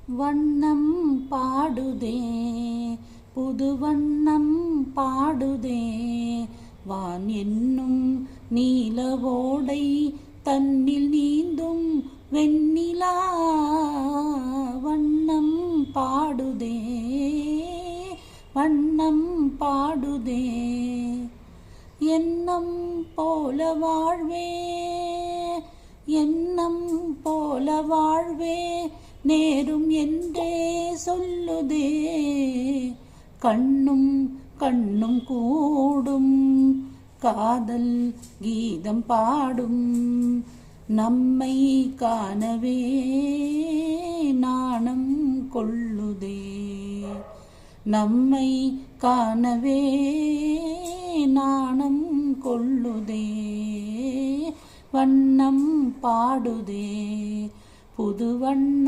வண்ணம் பாடுதே புது வண்ணம் பாடுதே வான் என்னும் நீலவோடை தன்னில் நீந்தும் வெண்ணிலா வண்ணம் பாடுதே வண்ணம் பாடுதே எண்ணம் போல வாழ்வே எண்ணம் போல வாழ்வே நேரும் என்றே சொல்லுதே கண்ணும் கண்ணும் கூடும் காதல் கீதம் பாடும் நம்மை காணவே நாணம் கொள்ளுதே நம்மை காணவே நாணம் கொள்ளுதே வண்ணம் பாடுதே புது வண்ணம்